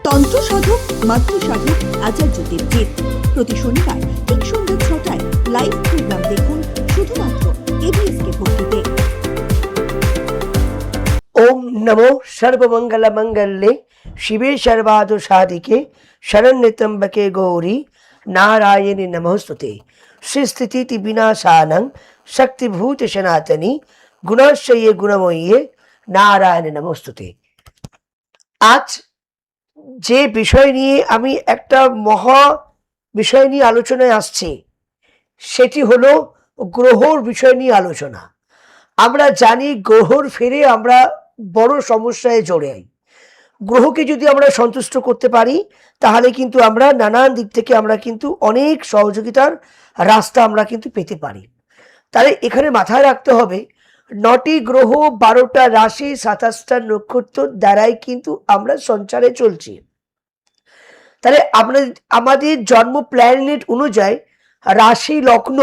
তন্ত্র সাধক মাতৃ সাধক আচার্য দেবজিৎ প্রতি শনিবার ঠিক সন্ধ্যা ৬টায় লাইভ প্রোগ্রাম দেখুন শুধুমাত্র এবিএসকে ভক্তিতে। ओम नमो सर्वमंगल मंगल्ये शिवे सर्वार्थ साधिके शरण्ये त्र्यंबके गौरी नारायणी नमोस्तुते। श्री स्थिति विनाशानं शक्तिभूत सनातनी गुणश्चये गुणमयी नारायण नमोस्तुते। आज যে বিষয় নিয়ে আমি একটা মহা বিষয় নিয়ে আলোচনায় আসছি সেটি হলো গ্রহর বিষয় নিয়ে আলোচনা। আমরা জানি গ্রহর ফেরে আমরা বড় সমস্যায় জড়াই। গ্রহকে যদি আমরা সন্তুষ্ট করতে পারি তাহলে কিন্তু আমরা নানান দিক থেকে আমরা কিন্তু অনেক সহযোগিতার রাস্তা আমরা কিন্তু পেতে পারি। তাহলে এখানে মাথায় রাখতে হবে ৯টি গ্রহ ১২টা রাশি ২৭টা নক্ষত্র দ্বারাই কিন্তু আমরা সঞ্চারে চলছি। তাহলে আমাদের জন্ম প্ল্যানেট অনুযায়ী রাশি লগ্ন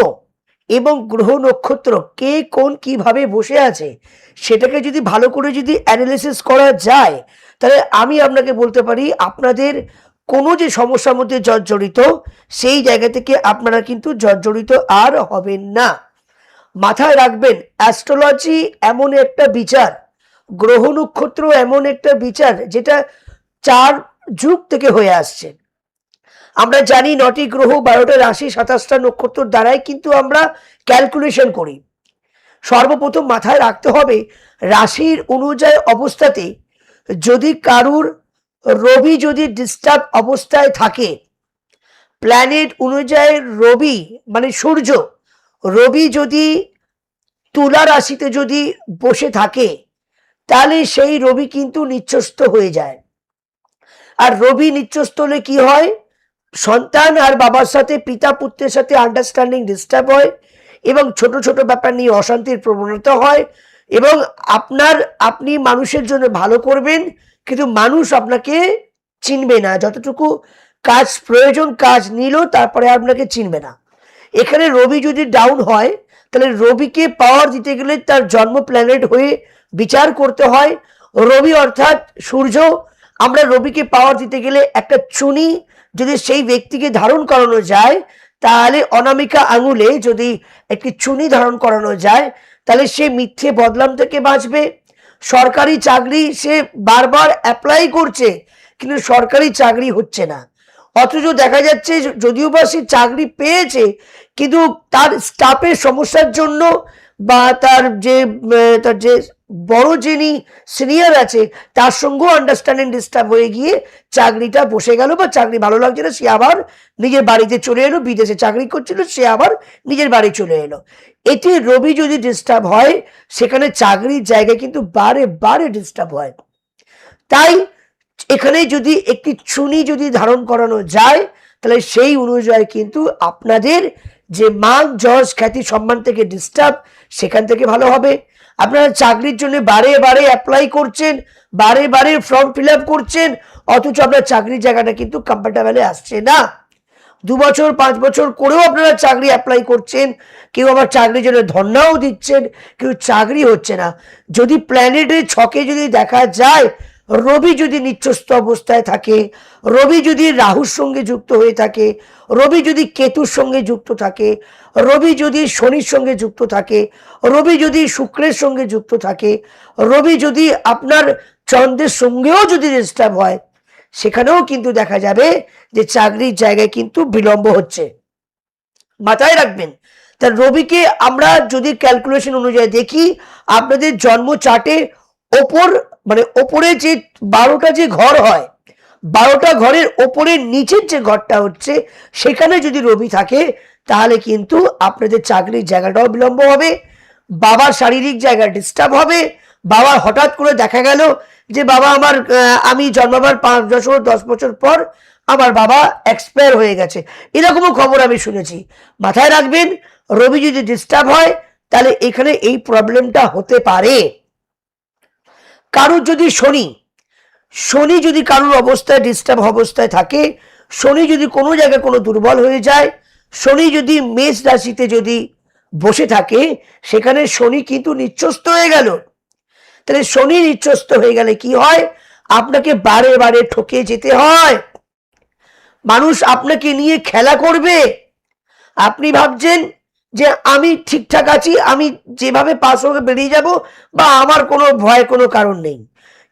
এবং গ্রহ নক্ষত্র কে কোন কিভাবে বসে আছে সেটাকে যদি ভালো করে যদি অ্যানালিসিস করা যায় তাহলে আমি আপনাকে বলতে পারি আপনাদের কোনো যে সমস্যার মধ্যে জর্জরিত সেই জায়গা থেকে আপনারা কিন্তু জর্জরিত আর হবেন না। মাথায় রাখবেন অ্যাস্ট্রোলজি এমন একটা বিচার, গ্রহ নক্ষত্র এমন একটা বিচার যেটা ৪ যুগ থেকে হয়ে আসছে। আমরা জানি ৯টি গ্রহ ১২টা রাশি ২৭টা নক্ষত্র দ্বারাই কিন্তু আমরা ক্যালকুলেশন করি। সর্বপ্রথম মাথায় রাখতে হবে রাশির অনুযায়ী অবস্থাতে যদি কারুর রবি যদি ডিস্টার্ব অবস্থায় থাকে, প্ল্যানেট অনুযায়ী রবি মানে সূর্য রবি যদি তুলা রাশিতে যদি বসে থাকে তাহলে সেই রবি কিন্তু নিচ্ছস্ত হয়ে যায়। আর রবি নিচ্ছস্ত হলে কি হয়, সন্তান আর বাবার সাথে পিতা পুত্রের সাথে আন্ডারস্ট্যান্ডিং ডিস্টার্ব হয় এবং ছোট ছোট ব্যাপার নিয়ে অশান্তির প্রবণতা হয় এবং আপনি মানুষের জন্য ভালো করবেন কিন্তু মানুষ আপনাকে চিনবে না, যতটুকু কাজ প্রয়োজন কাজ নিল তারপরে আপনাকে চিনবে না। এখানে রবি যদি ডাউন হয় তাহলে রবিকে পাওয়ার দিতে গেলে তার জন্ম প্ল্যানেট হয়ে বিচার করতে হয়। রবি অর্থাৎ সূর্য, আমরা রবিকে পাওয়ার দিতে গেলে একটা চুনি যদি সেই ব্যক্তিকে ধারণ করানো যায় তাহলে অনামিকা আঙুলে যদি একটি চুনি ধারণ করানো যায় তাহলে সে মিথ্যে বদনাম থেকে বাঁচবে। সরকারি চাকরি সে বারবার অ্যাপ্লাই করছে কিন্তু সরকারি চাকরি হচ্ছে না, অথচ দেখা যাচ্ছে যদিও বা সে চাকরি পেয়েছে কিন্তু তার স্টাফের সমস্যার জন্য বা তার যে বড় যিনি সিনিয়র আছে তার সঙ্গেও আন্ডারস্ট্যান্ডিং ডিস্টার্ব হয়ে গিয়ে চাকরিটা বসে গেল বা চাকরি ভালো লাগছে না, সে আবার নিজের বাড়িতে চলে এলো। বিদেশে চাকরি করছিল সে আবার নিজের বাড়ি চলে এলো। এতে রবি যদি ডিস্টার্ব হয় সেখানে চাকরির জায়গায় কিন্তু বারে বারে ডিস্টার্ব হয়। তাই এখানে যদি একটি চুনি যদি ধারণ করানো যায় তাহলে সেই অনুযায়ী কিন্তু আপনাদের যে মান যশ খ্যাতি সম্মান থেকে ডিস্টার্ব সেখান থেকে ভালো হবে। আপনারা চাকরির জন্য বারে বারে অ্যাপ্লাই করছেন, বারে বারে ফর্ম ফিল আপ করছেন, অথচ আপনার চাকরির জায়গাটা কিন্তু কমফর্টেবলে আসছে না। ২ বছর ৫ বছর করেও আপনারা চাকরি অ্যাপ্লাই করছেন, কেউ আবার চাকরির জন্য ধর্ণাও দিচ্ছেন, কেউ চাকরি হচ্ছে না। যদি প্ল্যানেটের ছকে যদি দেখা যায় রবি যদি নিচ্ছস্ত অবস্থায় থাকে, রবি যদি রাহুর সঙ্গে যুক্ত হয়ে থাকে, রবি যদি কেতুর সঙ্গে যুক্ত থাকে, রবি যদি শনির সঙ্গে যুক্ত থাকে, রবি যদি শুক্রের সঙ্গে যুক্ত থাকে, রবি যদি আপনার চন্দ্রের সঙ্গেও যদি ডিস্টার্ব হয় সেখানেও কিন্তু দেখা যাবে যে চাকরির জায়গায় কিন্তু বিলম্ব হচ্ছে। মাথায় রাখবেন। তা রবিকে আমরা যদি ক্যালকুলেশন অনুযায়ী দেখি আপনাদের জন্ম চার্টে ওপরে যে ১২টা যে ঘর হয় ১২টা ঘরের ওপরে নিচের যে ঘরটা হচ্ছে সেখানে যদি রবি থাকে তাহলে কিন্তু আপনাদের চাকরির জায়গাটাও বিলম্ব হবে, বাবার শারীরিক জায়গা ডিস্টার্ব হবে। বাবার হঠাৎ করে দেখা গেল যে বাবা আমি জন্মাবার ৫ বছর ১০ বছর পর আমার বাবা এক্সপায়ার হয়ে গেছে, এরকমও খবর আমি শুনেছি। মাথায় রাখবেন রবি যদি ডিস্টার্ব হয় তাহলে এখানে এই প্রবলেমটা হতে পারে। কারুর যদি শনি যদি কারুর অবস্থায় ডিস্টার্ব অবস্থায় থাকে, শনি যদি কোনো জায়গায় কোনো দুর্বল হয়ে যায়, শনি যদি মেষ রাশিতে যদি বসে থাকে সেখানে শনি কিন্তু নিচ্ছস্ত হয়ে গেল। তাহলে শনি নিচ্ছস্ত হয়ে গেলে কি হয়, আপনাকে বারে বারে ঠকে যেতে হয়, মানুষ আপনাকে নিয়ে খেলা করবে। আপনি ভাবছেন যে আমি ঠিকঠাক আছি, আমি যেভাবে পাস হয়ে বেরিয়ে যাব, বা আমার কোনো ভয় কোনো কারণ নেই।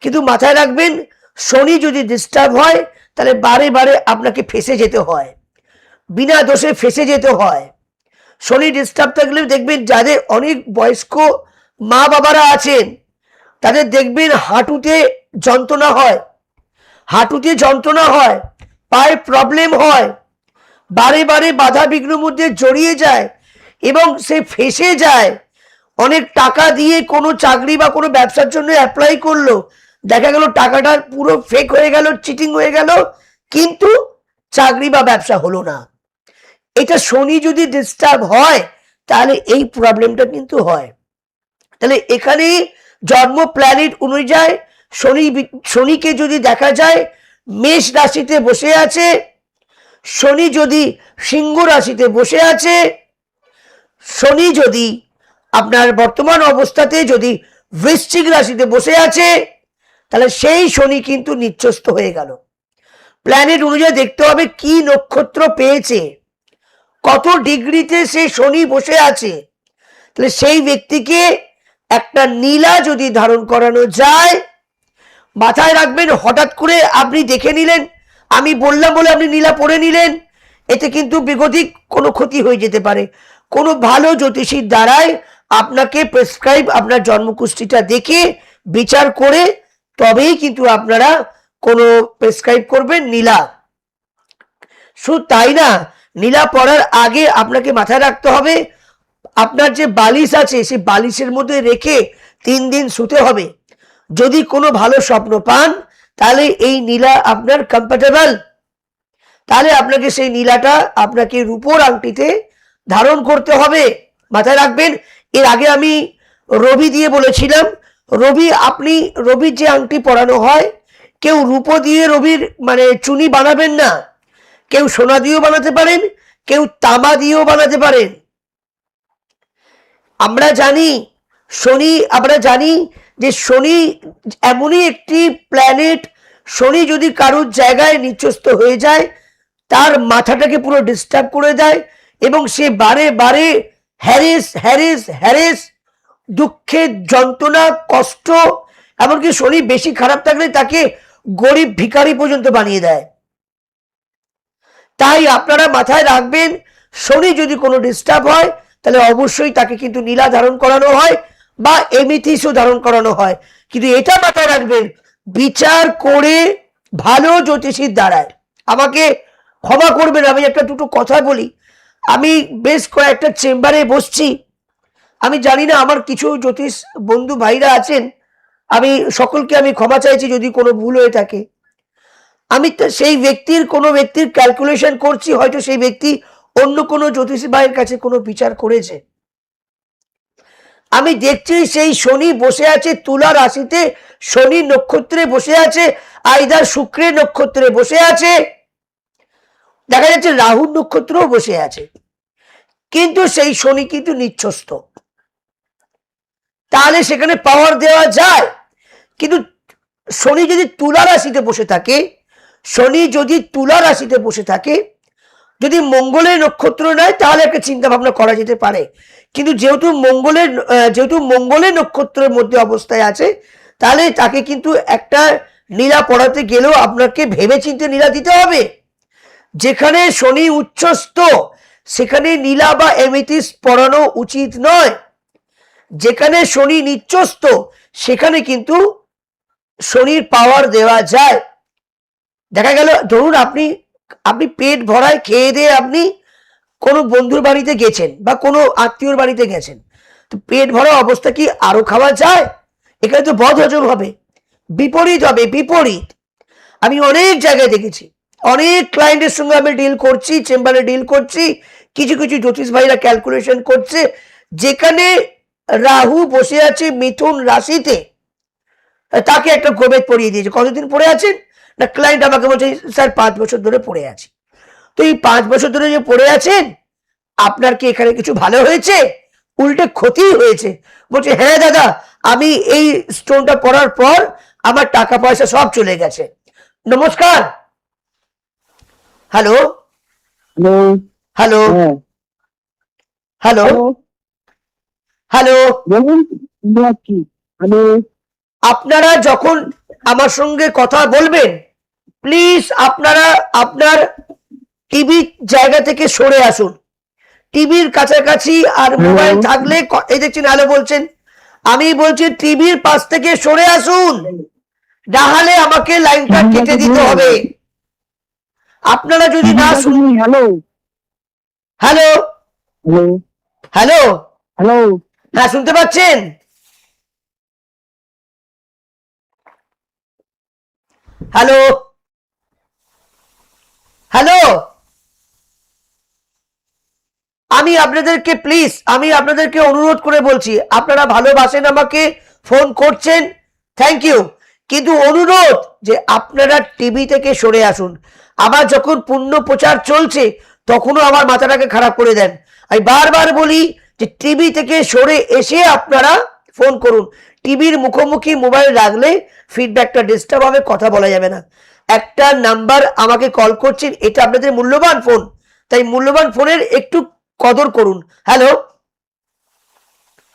কিন্তু মাথায় রাখবেন, শনি যদি ডিস্টার্ব হয় তাহলে বারে বারে আপনাকে ফেসে যেতে হয়, বিনা দোষে ফেসে যেতে হয়। শনি ডিস্টার্ব থাকলে দেখবেন যাদের অনেক বয়স্ক মা বাবারা আছেন তাদের দেখবেন হাঁটুতে যন্ত্রণা হয়, হাঁটুতে যন্ত্রণা হয়, পায়ে প্রবলেম হয়, বারে বারে বাধা বিঘ্নের মধ্যে জড়িয়ে যায় এবং সে ফেসে যায়। অনেক টাকা দিয়ে কোনো চাকরি বা কোনো ব্যবসার জন্য অ্যাপ্লাই করলো, দেখা গেল টাকাটা পুরো ফেক হয়ে গেল, চিটিং হয়ে গেল, কিন্তু চাকরি বা ব্যবসা হলো না। এটা শনি যদি ডিস্টার্ব হয় তাহলে এই প্রবলেমটা কিন্তু হয়। তাহলে এখানে জন্ম প্ল্যানেট অনুযায়ী শনিকে যদি দেখা যায় মেষ রাশিতে বসে আছে, শনি যদি সিংহ রাশিতে বসে আছে, শনি যদি আপনার বর্তমান অবস্থাতে যদি বৃশ্চিক রাশিতে বসে আছে, তাহলে সেই শনি কিন্তু নিচ্ছস্ত হয়ে গেল। প্ল্যানেট অনুযায়ী দেখতে হবে কি নক্ষত্র পেয়েছে, কত ডিগ্রিতে সে শনি বসে আছে। তাহলে সেই ব্যক্তিকে একটা নীলা যদি ধারণ করানো যায়, মাথায় রাখবেন, হঠাৎ করে আপনি দেখে নিলেন, আমি বললাম বলে আপনি নীলা পরে নিলেন, এতে কিন্তু বিগতিক কোনো ক্ষতি হয়ে যেতে পারে। কোনো ভালো জ্যোতিষীর দ্বারাই আপনাকে প্রেসক্রাইব আপনার জন্মকুষ্ঠিটা দেখে বিচার করে তবেই কিন্তু আপনারা কোনো প্রেসক্রাইব করবেন নীলা। শুধু তাই না, নীলা পরার আগে আপনাকে মাথায় রাখতে হবে আপনার যে বালিশ আছে সেই বালিশের মধ্যে রেখে 3 দিন শুতে হবে। যদি কোনো ভালো স্বপ্ন পান তাহলে এই নীলা আপনার কমফর্টেবল, তাহলে আপনাকে সেই নীলাটা আপনাকে রূপোর আংটিতে ধারণ করতে হবে। মাথায় রাখবেন, এর আগে আমি রবি দিয়ে বলেছিলাম, রবির যে আংটি পরানো হয়, কেউ রূপো দিয়ে রবির মানে চুনি বানাবেন না, কেউ সোনা দিয়েও বানাতে পারেন, কেউ তামা দিয়েও বানাতে পারেন। আমরা জানি যে শনি এমনই একটি প্ল্যানেট, শনি যদি কারোর জায়গায় নিচস্থ হয়ে যায় তার মাথাটাকে পুরো ডিস্টার্ব করে দেয় এবং সে বারে বারে হ্যারেস, দুঃখের যন্ত্রণা, কষ্ট, এমনকি শনি বেশি খারাপ থাকলে তাকে গরিব ভিখারি পর্যন্ত বানিয়ে দেয়। তাই আপনারা মাথায় রাখবেন, শনি যদি কোনো ডিস্টার্ব হয় তাহলে অবশ্যই তাকে কিন্তু নীলা ধারণ করানো হয় বা এমিথিসও ধারণ করানো হয়। কিন্তু এটা মাথায় রাখবেন, বিচার করে ভালো জ্যোতিষীর দ্বারায়। আমাকে ক্ষমা করবেন, আমি একটা দুটো কথা বলি। আমি বেশ কয়েকটা চেম্বারে বসছি, আমি জানি না আমার কিছু জ্যোতিষ বন্ধু ভাইরা আছেন, আমি সকলকে আমি ক্ষমা চাইছি যদি কোনো ভুল হয়ে থাকে। আমি সেই কোনো ব্যক্তির ক্যালকুলেশন করছি, হয়তো সেই ব্যক্তি অন্য কোনো জ্যোতিষী ভাইয়ের কাছে কোনো বিচার করেছে। আমি দেখছি সেই শনি বসে আছে তুলা রাশিতে, শনি নক্ষত্রে বসে আছে, আইদার শুক্রের নক্ষত্রে বসে আছে, দেখা যাচ্ছে রাহুর নক্ষত্রেও বসে আছে, কিন্তু সেই শনি কিন্তু নিচ্ছস্ত। তাহলে সেখানে পাওয়ার দেওয়া যায়। কিন্তু শনি যদি তুলা রাশিতে বসে থাকে, যদি মঙ্গলের নক্ষত্র নয় তাহলে একটা চিন্তা ভাবনা করা যেতে পারে। কিন্তু যেহেতু মঙ্গলের নক্ষত্রের মধ্যে অবস্থায় আছে, তাহলে তাকে কিন্তু একটা নীলা পড়াতে গেলেও আপনাকে ভেবে চিন্তে নীলা দিতে হবে। যেখানে শনি উচ্চস্থ সেখানে নীলা বা এমিথিস পড়ানো উচিত নয়। যেখানে শনি নিচ্চস্থ সেখানে কিন্তু শনির পাওয়ার দেওয়া যায়। দেখা গেল ধরুন আপনি পেট ভরায় খেয়ে দিয়ে আপনি কোনো বন্ধুর বাড়িতে গেছেন বা কোনো আত্মীয়র বাড়িতে গেছেন, তো পেট ভরা অবস্থা কি আরো খাওয়া যায়? এখানে তো বদ হজম হবে, বিপরীত হবে, বিপরীত। আমি অনেক জায়গায় দেখেছি, অনেক ক্লায়েন্টের সঙ্গে আমি ডিল করছি, চেম্বারে ডিল করছি, কিছু কিছু জ্যোতিষ ভাইরা ক্যালকুলেশন করছে, যেখানে রাহু বসে আছে মিথুন রাশিতে, তাকে একটা গোবেদ পড়িয়ে দিয়েছে। কতদিন পড়ে আছেন না, ক্লায়েন্ট আমাকে বলছে স্যার 5 বছর ধরে পড়ে আছি। তো এই 5 বছর ধরে যে পড়ে আছেন, আপনার কি এখানে কিছু ভালো হয়েছে? উল্টে ক্ষতি হয়েছে। বলছে হ্যাঁ দাদা, আমি এই স্টোনটা পড়ার পর আমার টাকা পয়সা সব চলে গেছে। নমস্কার। Hello hello. হ্যালো হ্যাঁ, হ্যালো হ্যালো, হ্যালো। বলুন, শুনতে পাচ্ছি। হ্যালো। আপনারা যখন আমার সঙ্গে কথা বলবেন, প্লিজ আপনারা আপনার টিভি জায়গা থেকে সরে আসুন। টিভির কাছাকাছি আর মোবাইল থাকলে এই দেখছেন হ্যালো বলছেন, আমি বলছি টিভির পাশ থেকে সরে আসুন, নাহলে আমাকে লাইনটা কেটে দিতে হবে। আপনারা যদি না শুন hello, hello hello, hello hello. হ্যাঁ, শুনতে পাচ্ছেন? Hello hello. আমি আপনাদেরকে অনুরোধ করে বলছি, আপনারা ভালোবাসেন আমাকে, ফোন করছেন, থ্যাংক ইউ, কিন্তু অনুরোধ যে আপনারা টিভি থেকে সরে আসুন। আবার যখন পূর্ণ প্রচার চলছে তখনও আমার মাথাটাকে খারাপ করে দেন। আমি বারবার বলি যে টিভি থেকে সরে এসে আপনারা ফোন করুন। টিভির মুখোমুখি মোবাইল রাখলে ফিডব্যাকটা ডিস্টার্ব হবে, কথা বলা যাবে না। একটা নাম্বার আমাকে কল করছেন, এটা আপনাদের মূল্যবান ফোন, তাই মূল্যবান ফোনের একটু কদর করুন। Hello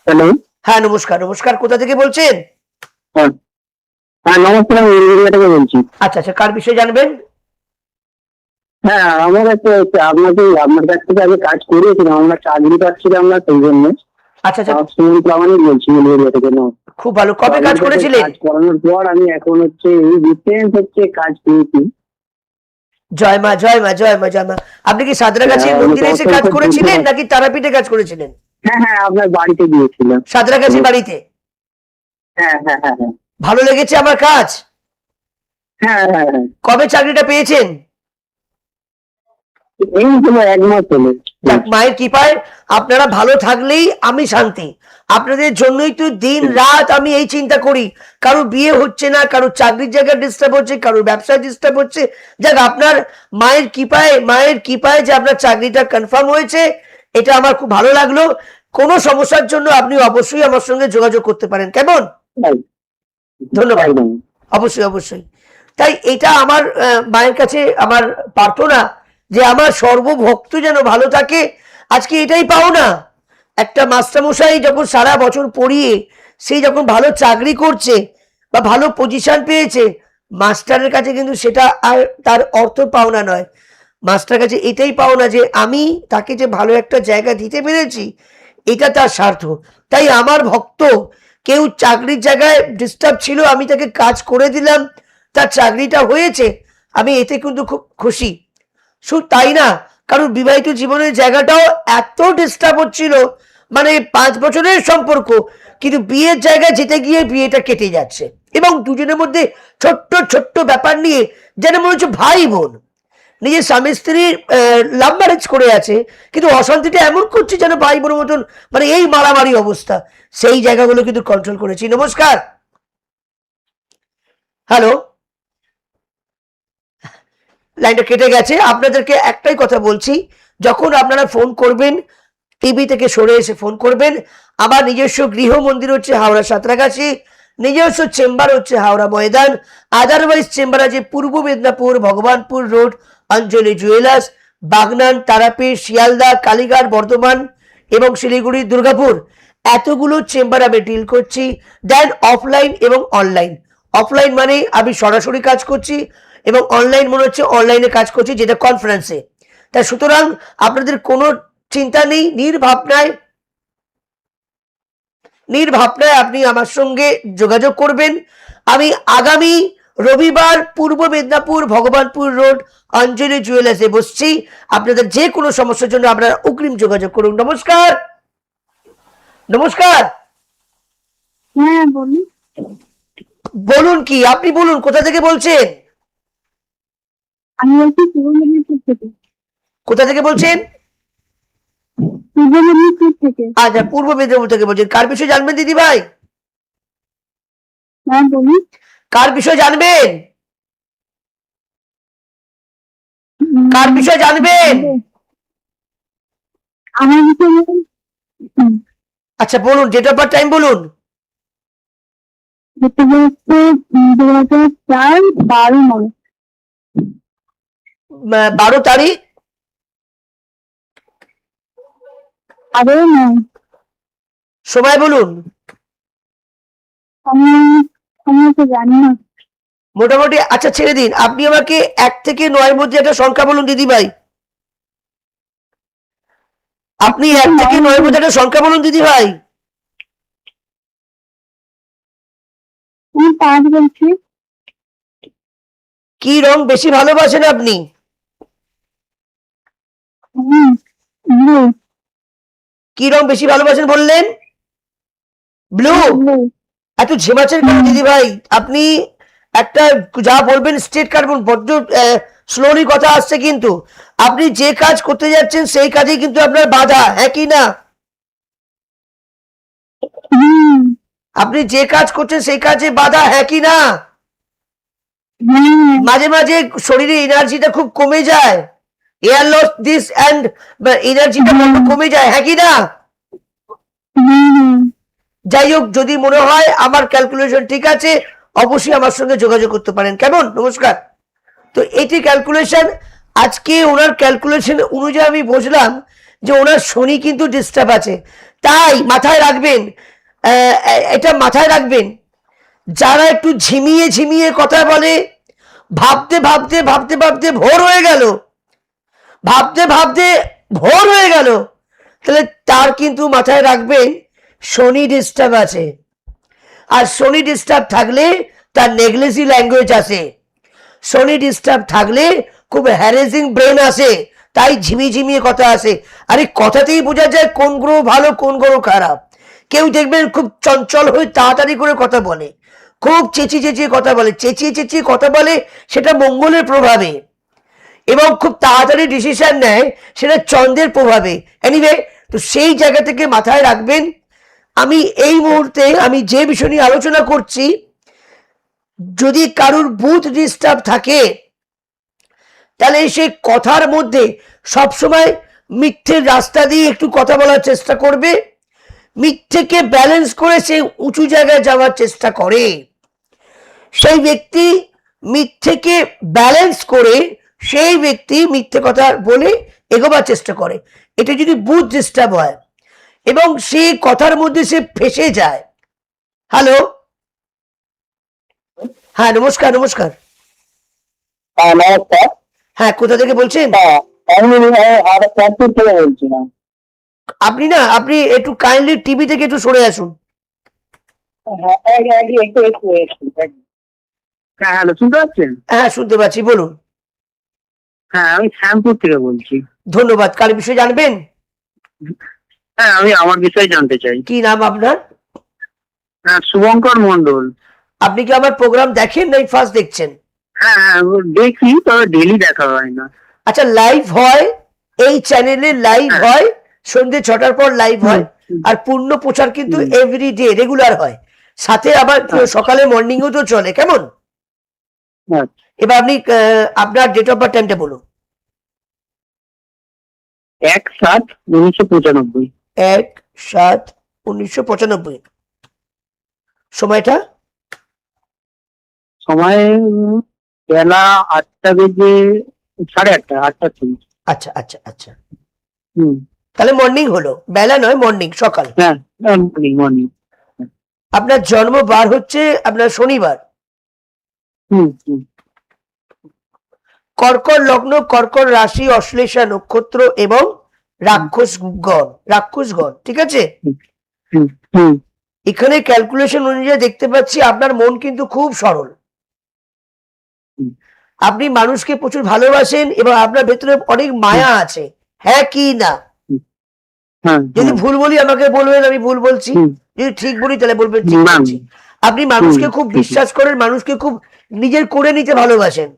hello. হ্যাঁ, নমস্কার। নমস্কার, কোথা থেকে বলছেন? হ্যাঁ, হ্যাঁ, নমস্কার, আমি এরিয়া থেকে বলছি। আচ্ছা আচ্ছা, কার বিষয়ে জানবেন? হ্যাঁ, আমার একটা আপনার কাছ থেকে আগে কাজ করিয়েছিলাম, আমরা চাকরি পাচ্ছিলাম না, সেই জন্য। আচ্ছা আচ্ছা, সুনীল প্রামাণিক বলছি এরিয়া থেকে। খুব ভালো। কবে কাজ করেছিলেন? কাজ করানোর পর আমি এখন হচ্ছে এই রিসেন্ট হচ্ছে কাজ পেয়েছি। জয় মা জয় মা জয় মা জয় মা। আপনি কি সাঁতরাগাছির হ্যাঁ, মন্দিরে এসে কাজ অসংখ্য করেছিলেন ধন্যবাদ। নাকি তারাপীঠে কাজ করেছিলেন? হ্যাঁ, হ্যাঁ, আপনার বাড়িতে গিয়েছিলাম। সাঁতরাগাছির বাড়িতে? হ্যাঁ, হ্যাঁ, হ্যাঁ, হ্যাঁ, ভালো লেগেছে আমার কাজ? হ্যাঁ, হ্যাঁ, হ্যাঁ। কবে চাকরিটা পেয়েছেন? এই হলো 1 মাস হলো। যাক, মায়ের কৃপায় আপনারা ভালো থাকলেই আমি শান্তি। আপনাদের জন্যই তো দিন রাত আমি এই চিন্তা করি। কারো বিয়ে হচ্ছে না, কারো চাকরির জায়গায় ডিস্টার্ব হচ্ছে, কারো ব্যবসায় ডিস্টার্ব হচ্ছে। যাক, আপনার মায়ের কৃপায় যে আপনার চাকরিটা কনফার্ম হয়েছে, এটা আমার খুব ভালো লাগলো। কোনো সমস্যার জন্য আপনি অবশ্যই আমার সঙ্গে যোগাযোগ করতে পারেন, কেমন? ধন্যবাদ। একদম। অবশ্যই অবশ্যই। তাই এটা আমার মায়ের কাছে আমার প্রার্থনা যে আমার সর্বভক্ত যেন ভালো থাকে। আজকে এটাই পাও না, একটা মাস্টারমশাই যখন সারা বছর পড়িয়ে সেই যখন ভালো চাকরি করছে বা ভালো পজিশন পেয়েছে, মাস্টারের কাছে কিন্তু সেটা আর তার অর্থ পাওনা নয়। মাস্টার কাছে এটাই পাওনা যে আমি তাকে যে ভালো একটা জায়গা দিতে পেরেছি, এটা তার স্বার্থ। তাই আমার ভক্ত কেউ চাকরির জায়গায় ডিস্টার্ব ছিল, আমি তাকে কাজ করে দিলাম, তার চাকরিটা হয়েছে, আমি এতে কিন্তু খুব খুশি। শুধু তাই না, কারণ বিবাহিত জীবনের জায়গাটাও এত ডিস্টার্ব হচ্ছিল, মানে 5 বছরের সম্পর্ক, কিন্তু বিয়ের জায়গায় যেতে গিয়ে বিয়েটা কেটে যাচ্ছে, এবং দুজনের মধ্যে ছোট্ট ছোট্ট ব্যাপার নিয়ে যেন মনে হচ্ছে ভাই বোন। নিজের স্বামী স্ত্রীর লাভ ম্যারেজ করে আছে, কিন্তু অশান্তিটা এমন করছে যেন ভাই বোনের মতন, মানে এই মারামারি অবস্থা। সেই জায়গাগুলো কিন্তু কন্ট্রোল করেছি। নমস্কার। হ্যালো, লাইনটা কেটে গেছে। আপনাদেরকে একটাই কথা বলছি, যখন আপনারা ফোন করবেন টিভি থেকে সরে এসে ফোন করবেন। আমার নিজস্ব গৃহ মন্দির হচ্ছে হাওড়া সাঁতরাগাছি, নিজস্ব চেম্বার হচ্ছে হাওড়া ময়দান, আদারওয়াইজ চেম্বার আছে পূর্ব মেদিনীপুর ভগবানপুর রোড, অঞ্জলি জুয়েলার্স, বাগনান, তারাপীঠ, শিয়ালদা, কালীঘাট, বর্ধমান এবং শিলিগুড়ি, দুর্গাপুর। এতগুলো চেম্বার আমি ডিল করছি। দেন অফলাইন এবং অনলাইন। অফলাইন মানে আমি সরাসরি কাজ করছি, এবং অনলাইন মনে হচ্ছে অনলাইনে কাজ করছি, যেটা কনফারেন্সে। তাই সুতরাং আপনাদের কোনো চিন্তা নেই, নির্ভাবনায় আপনি আমার সঙ্গে যোগাযোগ করবেন। আমি আগামী রবিবার পূর্ব মেদিনীপুর ভগবানপুর রোড অঞ্জলি জুয়েলার্সে বসছি। আপনাদের যে কোনো সমস্যার জন্য আপনারা অগ্রিম যোগাযোগ করুন। নমস্কার। নমস্কার। হ্যাঁ, বলুন। বলুন, কি আপনি বলুন, কোথা থেকে বলছেন? আমি বলছি পূর্ব মেদিনীপুর থেকে। কোথা থেকে বলছেন? পূর্ব মেদিনীপুর থেকে। আচ্ছা, পূর্ব মেদিনীপুর থেকে বলছেন। কার বিষয়ে জানবেন দিদি ভাই? হ্যাঁ, বলুন। কার বিষয়ে জানবেন? কার বিষয়ে জানবেন? আমার বিষয়ে বলুন। আচ্ছা বলুন, ডেট অফ বার্থ, টাইম বলুন। সেটা হচ্ছে 2004 12 12 তারিখ 9 সময় বলুন। আমি আমি তো জানি না। মোটামুটি আচ্ছা ছেড়ে দিন, আপনি আমাকে 1 থেকে 9 মধ্যে একটা সংখ্যা বলুন দিদি ভাই। আপনি 1 থেকে 9 মধ্যে একটা সংখ্যা বলুন দিদি ভাই। আমি 5 বলছি। কি রং বেশি ভালোবাসেন আপনি? ব্লু। কি রং বেশি ভালোবাসেন বললেন? ব্লু। ব্লু। এত ঝিমাচ্ছেন কেন দিদি ভাই? আপনি একটা যা বলবেন স্ট্রেট কাটবেন, বড্ড স্লোলি কথা আসছে কিন্তু। আপনি যে কাজ করতে যাচ্ছেন সেই কাজে কিন্তু আপনার বাধা, হ্যাঁ কি না? আপনি যে কাজ করছেন সেই কাজে বাধা, হ্যাঁ কি না? মাঝে মাঝে শরীরে এনার্জিটা খুব কমে যায়, এয়ার লস দিস অ্যান্ড এনার্জিটা কমে যায়, হ্যাঁ কি না? যাই হোক, যদি মনে হয় আমার ক্যালকুলেশন ঠিক আছে অবশ্যই আমার সঙ্গে যোগাযোগ করতে পারেন। কেমন? নমস্কার। তো এটি ক্যালকুলেশন। আজকে ওনার ক্যালকুলেশন অনুযায়ী আমি বুঝলাম যে ওনার শনি কিন্তু ডিস্টার্ব আছে। তাই মাথায় রাখবেন, এটা মাথায় রাখবেন, যারা একটু ঝিমিয়ে ঝিমিয়ে কথা বলে, ভাবতে ভাবতে ভাবতে ভাবতে ভোর হয়ে গেল, ভাবতে ভাবতে ভোর হয়ে গেল, তাহলে তার কিন্তু মাথায় রাখবেন শনি ডিস্টার্ব আছে। আর শনি ডিস্টার্ব থাকলে তার নেগলেসি ল্যাঙ্গুয়েজ আছে, শনি ডিস্টার্ব থাকলে খুব হ্যারেজিং ব্রেন আসে, তাই ঝিমিয়ে কথা আসে। আরে কথাতেই বোঝা যায় কোন গ্রহ ভালো কোন গ্রহ খারাপ। কেউ দেখবেন খুব চঞ্চল হয়ে তাড়াতাড়ি করে কথা বলে, খুব চেঁচিয়ে কথা বলে, চেঁচিয়ে কথা বলে, সেটা মঙ্গলের প্রভাবে, এবং খুব তাড়াতাড়ি ডিসিশন নেয়, সেটা চন্দ্রের প্রভাবে। এনিওয়ে, তো সেই জায়গা থেকে মাথায় রাখবেন, আমি এই মুহূর্তে আমি যে বিষয় নিয়ে আলোচনা করছি, যদি কারুর বুথ ডিস্টার্ব থাকে তাহলে সে কথার মধ্যে সবসময় মিথ্যের রাস্তা দিয়ে একটু কথা বলার চেষ্টা করবে, মিথ্যেকে ব্যালেন্স করে সে উঁচু জায়গায় যাওয়ার চেষ্টা করে। সেই ব্যক্তি মিথ্যেকে ব্যালেন্স করে সেই ব্যক্তি মিথ্যে কথা বলে এগোবার চেষ্টা করে। এটা যদি বুথ ডিস্টার্ব হয় এবং সেই কথার মধ্যে সে ফেসে যায়। হ্যালো, হ্যাঁ নমস্কার। নমস্কার, নমস্কার। হ্যাঁ কোথা থেকে বলছেন? আমি চাঁদপুর থেকে বলছিলাম। আপনি একটু কাইন্ডলি টিভি থেকে একটু সরে আসুন। হ্যালো, শুনতে পাচ্ছেন? হ্যাঁ শুনতে পাচ্ছি, বলুন। হ্যাঁ, আমি শ্যামপুর থেকে বলছি। ধন্যবাদ। কার বিষয়ে জানবেন? হ্যাঁ, আমি আমার বিষয়ে জানতে চাই। কি নাম আপনার? হ্যাঁ, শুভঙ্কর মন্ডল। আপনি কি আমার প্রোগ্রাম দেখেন না ফার্স্ট দেখছেন? হ্যাঁ হ্যাঁ, দেখি, তবে ডেলি দেখা হয় না। আচ্ছা, লাইভ হয় এই চ্যানেলে, লাইভ হয় সন্ধ্যে 6টার পর লাইভ হয়, আর পূর্ণ প্রচার কিন্তু এভরিডে রেগুলার হয়, সাথে আবার সকালে মর্নিংও তো চলে। কেমন? এবার আপনি আপনার ডেট অফ বার্থ টাইমটা বলুন। 1/7/1995। 1/7/1995। সময়টা? সময় বেলা 8টা বেজে 8:30, 8:30। আচ্ছা আচ্ছা আচ্ছা, হুম। তাহলে মর্নিং হলো, বেলা নয়, মর্নিং, সকাল। হ্যাঁ, মর্নিং। আপনার জন্ম বার হচ্ছে আপনার শনিবার। হুম হুম। কর্কট লগ্ন, কর্কট রাশি, অশ্লেষা নক্ষত্র এবং রাক্ষসগণ, ঠিক আছে? হুম হুম। এখানে ক্যালকুলেশন অনুযায়ী দেখতে পাচ্ছি আপনার মন কিন্তু খুব সরল, আপনি মানুষকে প্রচুর ভালোবাসেন এবং আপনার ভেতরে অনেক মায়া আছে, হ্যাঁ কি না? যদি ভুল বলি আমাকে বলবেন আমি ভুল বলছি, যদি ঠিক বলি তাহলে বলবেন ঠিক বলছি। আপনি মানুষকে খুব বিশ্বাস করেন, মানুষকে খুব নিজের করে নিতে ভালোবাসেন।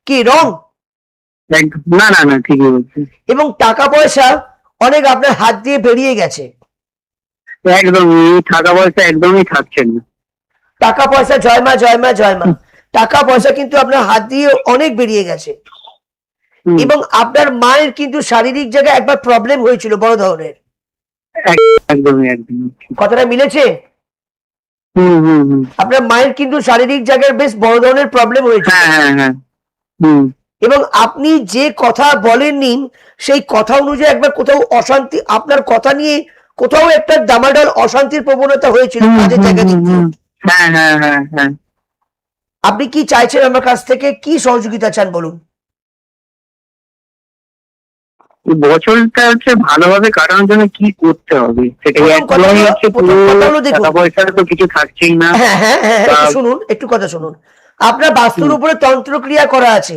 কি রং? না না না, ঠিকই বলছি। এবং টাকা পয়সা অনেক আপনার হাত দিয়ে বেরিয়ে গেছে। একদমই টাকা পয়সা একদমই থাকছেন না। টাকা পয়সা, জয় মা জয় মা জয় মা, টাকা পয়সা কিন্তু আপনার হাত দিয়ে অনেক বেরিয়ে গেছে। এবং আপনার মায়ের কিন্তু শারীরিক জায়গায় একবার প্রবলেম হয়েছিল বড় ধরনের। একদমই একদমই। কথাটা মিলেছে? হুম হুম হুম আপনার মায়ের কিন্তু শারীরিক জায়গায় বেশ বড় ধরনের প্রবলেম হয়েছে, হ্যাঁ হ্যাঁ হ্যাঁ হুম এবং আপনি যে কথা বলেননি সেই কথা অনুযায়ী একবার কোথাও অশান্তি, আপনার কথা নিয়ে কোথাও একটা ডামাডোল অশান্তির প্রবণতা হয়েছিল হুম, কাজের হুম, জায়গা হুম, দিক দিয়ে। হুম। হ্যাঁ হ্যাঁ হ্যাঁ হ্যাঁ আপনি কি চাইছেন আমার কাছ থেকে, কি সহযোগিতা চান বলুন? এই বছরটা হচ্ছে ভালোভাবে কাটানোর জন্য কি করতে হবে সেটাই প্রথম কথা একদমই হলো- হচ্ছে প্রথম পুরো কথা হলো দেখুন। টাকা পয়সার তো কিছু থাকছেই না। হ্যাঁ হ্যাঁ হ্যাঁ, একটু তা- শুনুন, একটু কথা শুনুন। আপনার বাস্তুর হুম। উপরে তন্ত্রক্রিয়া করা আছে,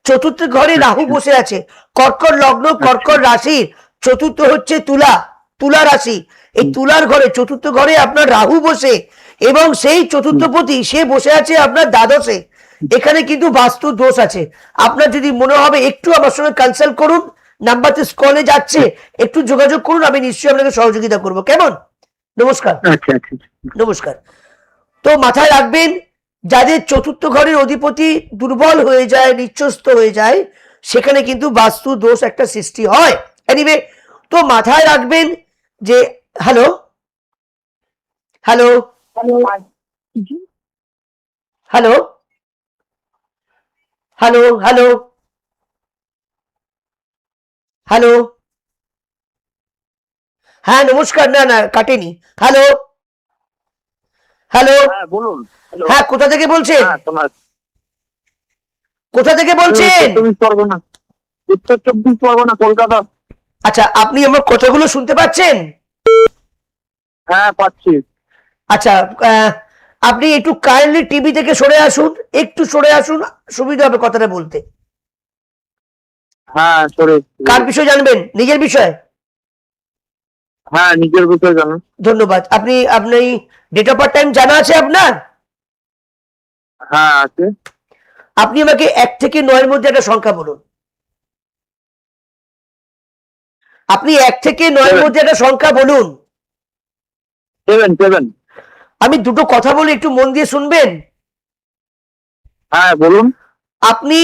চতুর্থ ঘরে রাহু আচ্ছা। বসে আছে, কর্কট লগ্ন, কর্কট রাশির চতুর্থ হচ্ছে তুলা, তুলা রাশি। এই তুলার ঘরে, চতুর্থ ঘরে আপনার রাহু বসে, এবং সেই চতুর্থপতি সে বসে আছে আপনার দ্বাদশে। এখানে কিন্তু বাস্তু দোষ আছে। আপনার যদি মনে হবে একটু আমার সঙ্গে কনসাল্ট করুন, নাম্বারটি স্ক্রলে যাচ্ছে, একটু যোগাযোগ করুন, আমি নিশ্চয়ই আপনাকে সহযোগিতা করব। কেমন? নমস্কার। আচ্ছা আচ্ছা নমস্কার। তো মাথায় রাখবেন, যাদের চতুর্থ ঘরের অধিপতি দুর্বল হয়ে যায়, নিচস্ত হয়ে যায়, সেখানে কিন্তু বাস্তু দোষ একটা সৃষ্টি হয়। এনিওয়ে, তো মাথায় রাখবেন যে hello hello hello hello hello hello, হ্যাঁ নমস্কার, না না কাটেনি। হ্যালো হ্যালো, হ্যাঁ বলুন। হ্যাঁ কোথা থেকে বলছেন? হ্যাঁ তোমার কোথা থেকে বলছেন? উত্তর চব্বিশ পরগনা কলকাতা। আচ্ছা, আপনি আমার কথাগুলো শুনতে পাচ্ছেন? হ্যাঁ পাচ্ছি। আচ্ছা, আপনি একটু কাইন্ডলি টিভি থেকে সরে আসুন, একটু সরে আসুন, সুবিধা হবে কথাটা বলতে। হ্যাঁ সরে। কার বিষয় জানবেন? নিজের বিষয়? হ্যাঁ নিজের বিষয় জানো। ধন্যবাদ। আপনি আপনি ডেট অফ বার্থ টাইম জানা আছে আপনার? হ্যাঁ আছে। আপনি আমাকে 1 থেকে 9 এর মধ্যে একটা সংখ্যা বলুন। আপনি 1 থেকে 9 এর মধ্যে একটা সংখ্যা বলুন। 7 আমি দুটো কথা বলি, একটু মন দিয়ে শুনবেন। হ্যাঁ বলুন। আপনি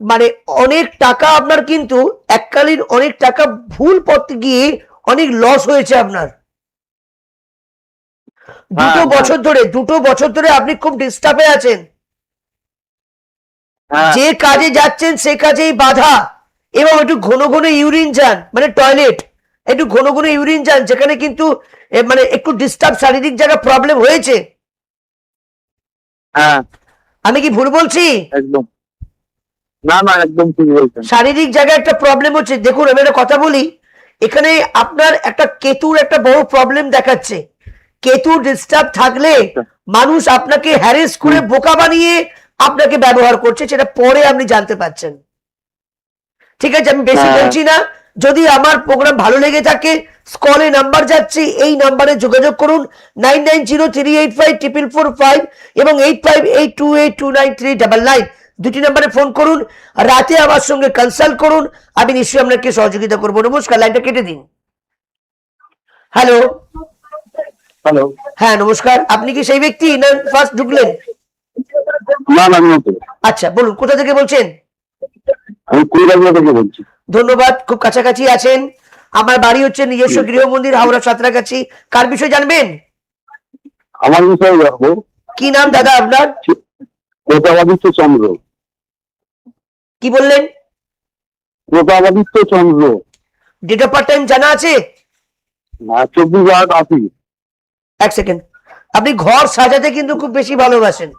মানে অনেক টাকা আপনার কিন্তু এককালীন অনেক টাকা ভুল পথে গিয়ে অনেক লস হয়েছে আপনার। দুটো বছর ধরে আপনি খুব ডিস্টার্বে আছেন। হ্যাঁ যে কাজে যাচ্ছেন সে কাজেই বাধা, এবং একটু ঘন ঘন ইউরিন যান, মানে টয়লেট, একটু ঘন ঘন ইউরিন যান, যেখানে কিন্তু মানে একটু ডিস্টার্ব, শারীরিক জায়গা প্রবলেম হয়েছে। হ্যাঁ আমি কি ভুল বলছি? একদম না না একদম ঠিক বলছেন। শারীরিক জায়গায় একটা প্রবলেম হচ্ছে। দেখুন আমি একটা কথা বলি, এখানে আপনার একটা কেতুর একটা বড় প্রবলেম দেখাচ্ছে। কেতু ডিস্টার্ব থাকলে মানুষ আপনাকে হ্যারেস করে বোকা বানিয়ে আপনাকে ব্যবহার করছে, সেটা পরে আপনি জানতে পারছেন। ঠিক আছে, আমি বেশি বলছি না। যদি আমার প্রোগ্রাম ভালো লেগে থাকে, স্কলে নাম্বার যাচ্ছে, এই নাম্বারে যোগাযোগ করুন, 9903854445 এবং 8582829399, দুটি নাম্বারে ফোন করুন, রাতে আমার সঙ্গে কনসাল্ট করুন, আমি নিশ্চয়ই আপনাকে সহযোগিতা করবো। নমস্কার, লাইনটা কেটে দিন। Hello hello. হ্যাঁ নমস্কার, আপনি কি সেই ব্যক্তি না ফার্স্ট ঢুকলেন? না না আমি নতুন। আচ্ছা বলুন, কোথা থেকে বলছেন? আমি কলকাতা থেকে বলছি। ধন্যবাদ, খুব কাছাকাছি আছেন। আমার বাড়ি হচ্ছে নিজস্ব গৃহ মন্দির, হাওড়া সাঁতরাগাছি। কার বিষয় জানবেন? আমার বিষয়ে জানবো। কি নাম দাদা আপনার? প্রতাপাদিত্য চন্দ্র। কি বললেন? প্রতাপাদিত্য চন্দ্র। ডেট অফ বার্থ টাইম জানা আছে? 24/8/80। এক সেকেন্ড। আপনি ঘর সাজাতে কিন্তু খুব বেশি ভালোবাসেন,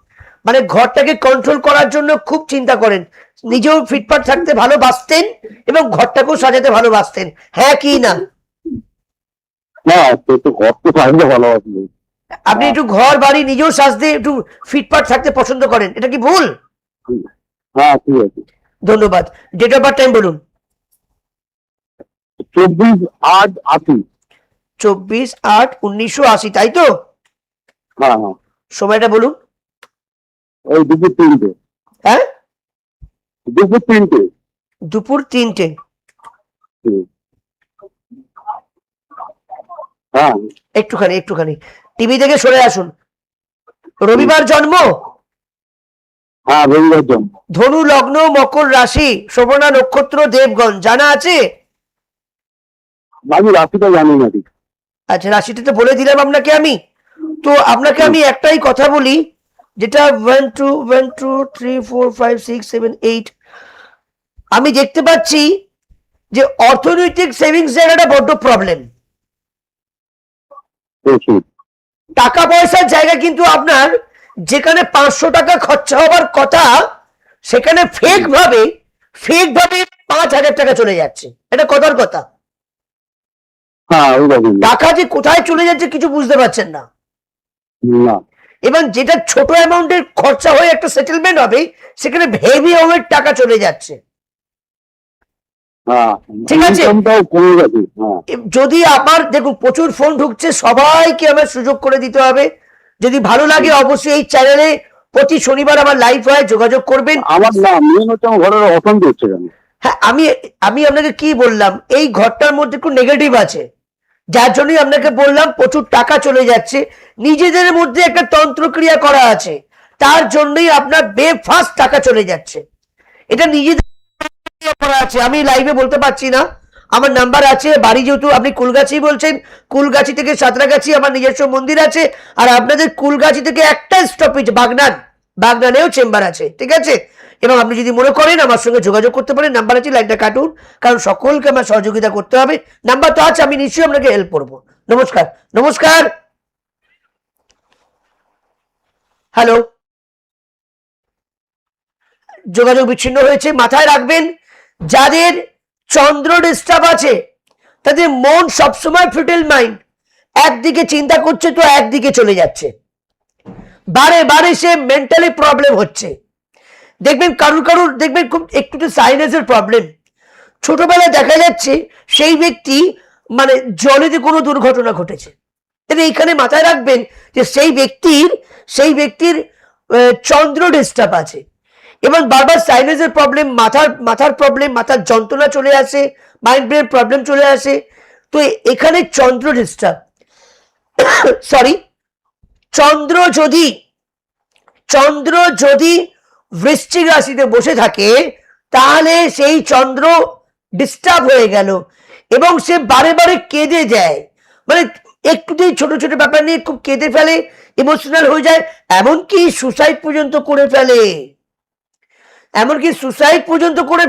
মানে ঘরটাকে কন্ট্রোল করার জন্য খুব চিন্তা করেন। নিজেও ফিটফাট থাকতে ভালোবাসতেন এবং ঘরটাকেও সাজাতে ভালোবাসতেন, হ্যাঁ কি না? না সে তো ঘর তো সাজাতে ভালোবাসি। আপনি একটু ঘর বাড়ি নিজেও সাজতে, একটু ফিটফাট থাকতে পছন্দ করেন, এটা কি ভুল? হ্যাঁ ঠিক আছে। ধন্যবাদ। ডেট অফ বার্থ টাইম বলুন। 24/8/80। 24/8/1980, তাই তো? হ্যাঁ হ্যাঁ সময়টা বলুন। ওই দুপুর 3টে। হ্যাঁ দুপুর 3টে। দুপুর 3টে। হ্যাঁ একটুখানি টিভি থেকে সরে আসুন। রবিবার জন্ম, হ্যাঁ রবিবার জন্ম। ধনু লগ্ন, মকর রাশি, শ্রবণা নক্ষত্র, দেবগণ, জানা আছে? আমি রাশিটা জানি না ঠিক। আচ্ছা, রাশিটা তো বলে দিলাম আপনাকে আমি। তো আপনাকে আমি একটাই কথা বলি, যেটা 1 2 1 2 3 4 5 6 7 8, আমি দেখতে পাচ্ছি যে অর্থনৈতিক সেভিংস জায়গাটা বড্ড প্রবলেম। টাকা পয়সার জায়গা কিন্তু আপনার যেখানে 500 টাকা খরচা হবার কথা, সেখানে ফেক ভাবে 5,000 টাকা চলে যাচ্ছে। এটা কথার কথা। হ্যাঁ, টাকা যে কোথায় চলে যাচ্ছে কিছু বুঝতে পারছেন না। না, এবং যেটা ছোট অ্যামাউন্টের খরচা হয়ে একটা সেটেলমেন্ট হবে, সেখানে হেভি অ্যামাউন্ট টাকা চলে যাচ্ছে। হ্যাঁ, ঠিক আছে। ইনকামটাও কমে গেছে। হ্যাঁ, যদি আমার দেখুন প্রচুর ফোন ঢুকছে, সবাইকে আমার সুযোগ করে দিতে হবে। যদি ভালো লাগে অবশ্যই এই চ্যানেলে প্রতি শনিবার আমার লাইভ হয়, যোগাযোগ করবেন। আমার না মেন হচ্ছে আমার ঘরের অশান্তি হচ্ছে কেন। হ্যাঁ, আমি আপনাকে কি বললাম, এই ঘরটার মধ্যে একটু নেগেটিভ আছে, যার জন্যই আপনাকে বললাম প্রচুর টাকা চলে যাচ্ছে। নিজেদের মধ্যে একটা তন্ত্রক্রিয়া করা আছে, তার জন্যই আপনার বেফাস্ট টাকা চলে যাচ্ছে। এটা নিজেদের করা আছে, আমি লাইভে বলতে পারছি না। আমার নাম্বার আছে, বাড়ি যেহেতু আপনি কুলগাছি বলছেন, কুলগাছি থেকে সাঁতরাগাছি আমার নিজস্ব মন্দির আছে। আর আপনাদের কুলগাছি থেকে একটা স্টপেজ বাগনানেও চেম্বার আছে, ঠিক আছে। এবং আপনি যদি মনে করেন আমার সঙ্গে যোগাযোগ করতে পারেন, নাম্বার আছে, লাইনটা কাটুন, কারণ সকলকে আমার সহযোগিতা করতে হবে। নাম্বার তো আছে, আমি নিশ্চয়ই আপনাকে হেল্প করবো। নমস্কার। নমস্কার। হ্যালো, যোগাযোগ বিচ্ছিন্ন হয়েছে। মাথায় রাখবেন, যাদের চন্দ্র ডিস্টার্ব আছে তাদের মন সবসময় ফিটেল মাইন্ড, একদিকে চিন্তা করছে তো একদিকে চলে যাচ্ছে, বারে বারে সে মেন্টালি প্রবলেম হচ্ছে। দেখবেন কারুর দেখবেন খুব একটু সাইনাসের প্রবলেম, ছোটবেলায় দেখা যাচ্ছে সেই ব্যক্তি মানে জলেতে কোনো দুর্ঘটনা ঘটেছে। এইখানে মাথায় রাখবেন যে সেই ব্যক্তির চন্দ্র ডিস্টার্ব আছে, এবং বারবার সাইনাসের প্রবলেম, মাথার প্রবলেম, মাথার যন্ত্রণা চলে আসে, মাইন্ড ব্রেন প্রবলেম চলে আসে। তো এখানে চন্দ্র ডিস্টার্ব, সরি, চন্দ্র যদি বৃশ্চিক রাশিতে বসে থাকে, তাহলে সেই চন্দ্র ডিস্টার্ব হয়ে গেল এবং সে বারে বারে কেঁদে যায়। মানে একটুতেই ছোট ছোট ব্যাপার নিয়ে খুব কেঁদে ফেলে, ইমোশনাল হয়ে যায়, এমনকি সুসাইড পর্যন্ত করে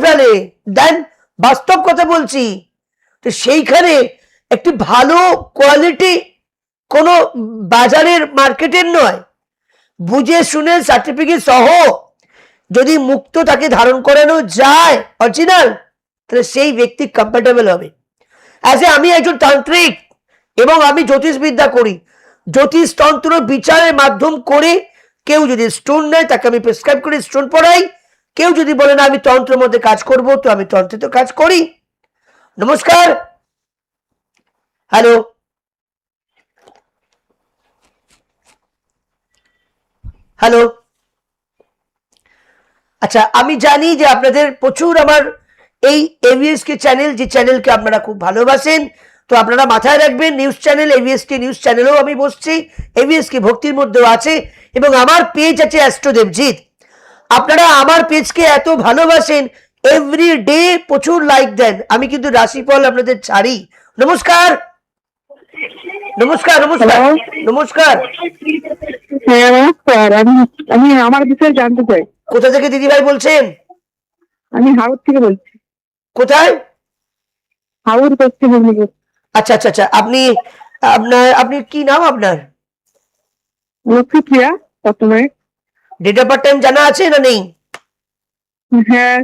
ফেলে। দেন বাস্তব কথা বলছি। তো সেইখানে একটি ভালো কোয়ালিটি কোনো বাজারের মার্কেটের নয়, বুঝে শুনে সার্টিফিকেট সহ যদি মুক্ত তাকে ধারণ করানো যায় অরিজিনাল, তাহলে সেই ব্যক্তি কমফর্টেবল হবে। আমি একজন তান্ত্রিক এবং আমি জ্যোতিষবিদ্যা করি, জ্যোতিষ তন্ত্র বিচারের মাধ্যম করে কেউ যদি স্টোন নেয় তাকে আমি প্রেসক্রাইব করে স্টোন পড়াই। কেউ যদি বলে না আমি তন্ত্রের মধ্যে কাজ করব, তো আমি তন্ত্রে তো কাজ করি। নমস্কার। Hello, hello. আচ্ছা, আমি জানি যে আপনাদের প্রচুর আমার এই এভিএসকে চ্যানেল, যে চ্যানেলকে আপনারা খুব ভালোবাসেন, তো আপনারা মাথায় রাখবেন নিউজ চ্যানেল, এভিএসকে নিউজ চ্যানেলেও আমি বসছি, এভিএসকে ভক্তির মধ্যেও আছে, এবং আমার পেজ আছে অ্যাস্ট্রোদেবজিৎ। আপনারা আমার পেজকে এত ভালোবাসেন, এভরি ডে প্রচুর লাইক দেন, আমি কিন্তু রাশিফল আপনাদের ছাড়ি। নমস্কার। নমস্কার। নমস্কার। নমস্কার। হ্যাঁ নমস্কার, আমি আমার বিষয়ে জানতে চাই। কোথা থেকে দিদিভাই বলছেন? আমি হাওড় থেকে বলছি। কোথায়? হাওড় পশ্চিম মেদিনীপুর। আচ্ছা আচ্ছা আচ্ছা, আপনি কি নাম আপনার? লক্ষ্মীপ্রিয়া প্রথমে। ডেট অফ বার্থ টাইম জানা আছে না নেই? হ্যাঁ,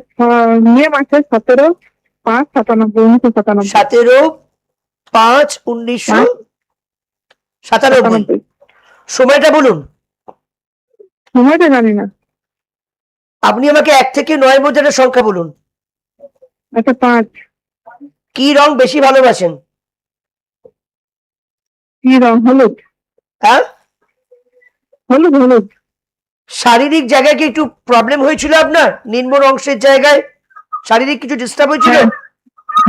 মে মাসে 17/5/97। 17/5/1997। সময়টা বলুন। সময়টা জানি না। আপনি আমাকে 1 থেকে 9 মধ্যে একটা সংখ্যা বলুন। একটা 5। কি রং বেশি ভালোবাসেন? কি রং? হলুদ। হ্যাঁ, হলুদ হলুদ। শারীরিক জায়গায় কি একটু প্রবলেম হয়েছিল আপনার? নিম্ন অংশের জায়গায় শারীরিক কিছু ডিস্টার্ব হয়েছিল?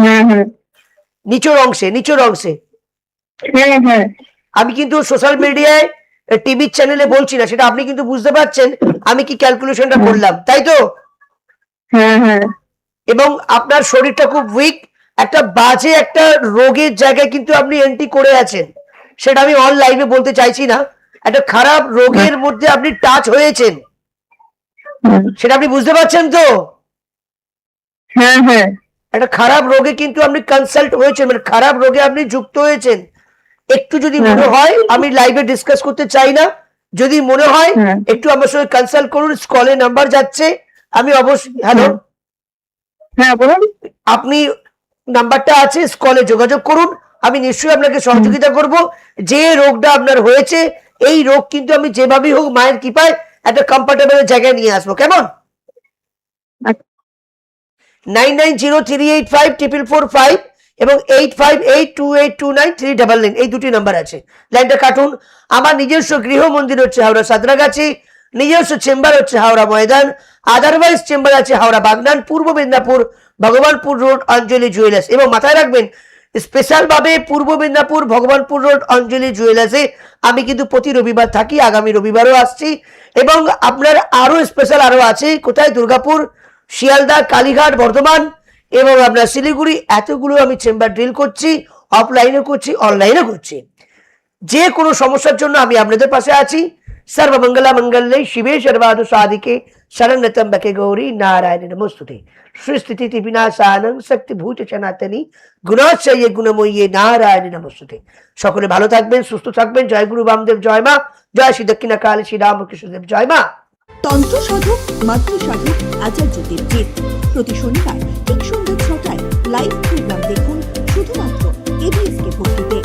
হ্যাঁ হ্যাঁ। নিচের অংশে? হ্যাঁ হ্যাঁ। আমি কিন্তু সোশ্যাল মিডিয়ায় টিভির চ্যানেলে বলছি না, সেটা আপনি কিন্তু বুঝতে পারছেন আমি কি ক্যালকুলেশনটা করলাম, তাই তো? হ্যাঁ হ্যাঁ। এবং আপনার শরীরটা খুব উইক, একটা বাজে একটা রোগের জায়গায় কিন্তু আপনি এন্ট্রি করে আছেন, সেটা আমি অন লাইভে বলতে চাইছি না। একটা খারাপ রোগের মধ্যে আপনি টাচ হয়েছেন, হ্যাঁ সেটা আপনি বুঝতে পারছেন তো? হ্যাঁ হ্যাঁ একটা খারাপ রোগে কিন্তু আপনি কনসাল্ট হয়েছেন, মানে খারাপ রোগে আপনি যুক্ত হয়েছেন। একটু যদি মনে হয়, আমি লাইভে ডিসকাস করতে চাই না, যদি মনে হয় হ্যাঁ একটু আমার সঙ্গে কনসাল্ট করুন। স্কলে নাম্বার যাচ্ছে, আমি অবশ্যই, হ্যালো, হ্যাঁ বলুন। আপনি নাম্বারটা আছে, স্কলে যোগাযোগ করুন, আমি নিশ্চয়ই আপনাকে সহযোগিতা করব। যে রোগটা আপনার হয়েছে, এই রোগ কিন্তু আমি যেভাবেই হোক মায়ের কৃপায় একটা কমফর্টেবল জায়গায় নিয়ে আসবো, কেমন? আচ্ছা। 9903854445 এবং 8582829399 এই দুটি নাম্বার আছে। লাইনটা কাটুন। আমার নিজস্ব গৃহ মন্দির হচ্ছে হাওড়া সাঁতরাগাছি, নিজস্ব চেম্বার হচ্ছে হাওড়া ময়দান, আদারওয়াইজ চেম্বার আছে হাওড়া বাগনান, পূর্ব মেদিনীপুর ভগবানপুর রোড অঞ্জলি জুয়েলার্স। এবং মাথায় রাখবেন, স্পেশাল ভাবে পূর্ব মেদিনীপুর ভগবানপুর রোড অঞ্জলি জুয়েলার্সে আমি কিন্তু প্রতি রবিবার থাকি, আগামী রবিবারও আসছি। এবং আপনার আরো স্পেশাল আরো আছে, কোথায়? দুর্গাপুর, শিয়ালদা, কালীঘাট, বর্ধমান এবং আপনার শিলিগুড়ি, এতগুলো আমি চেম্বার ডিল করছি, অফলাইনে করছি, অনলাইনে করছি। যে কোনো সমস্যার জন্য আমি আপনাদের পাশে আছি। সর্বমঙ্গলা মঙ্গলে শিবে সর্বাদু সাধিকে শরণ্যত্রম্বকে গৌরী নারায়ণী নমস্তুতে। সৃষ্টি বিনাশানং শক্তিভূত সনাতনী গুণাশ্রয়ে গুণময়ী নারায়ণী নমস্তুতে। সকলে ভালো থাকবেন, সুস্থ থাকবেন। জয় গুরু বামদেব, জয় মা, জয় শ্রী দক্ষিণা কালী, শ্রী রামকৃষ্ণদেব, জয় মা। তন্ত্র সাধক মাতৃ সাধক আচার্য দেবজিৎ প্রতি শনিবার ঠিক সন্ধ্যা 6টায় লাইভ প্রোগ্রাম দেখুন শুধুমাত্র এবিএসকে ভক্তিতে।